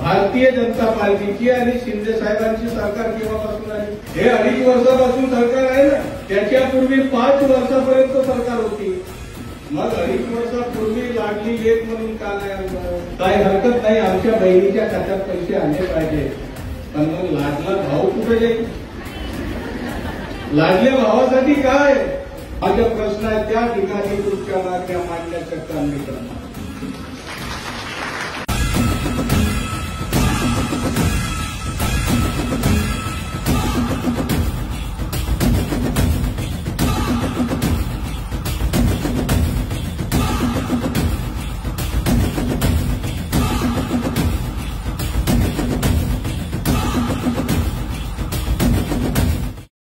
भारतीय जनता पार्टीची आणि शिंदे साहेबांची सरकार केव्हापासून आली? हे 2.5 वर्षापासून सरकार आहे ना, त्याच्यापूर्वी 5 वर्षापर्यंत सरकार होती. मग 2.5 वर्षापूर्वी लाडली लेक म्हणून का नाही आणलं? काय हरकत नाही, आमच्या बहिणीच्या खात्यात पैसे आले पाहिजे, पण मग लाडला भाव कुठे जाईल? लाडल्या भावासाठी काय? माझा प्रश्न आहे, त्या ठिकाणी तुमच्या मागण्या मांडण्याचं काम मी करणार.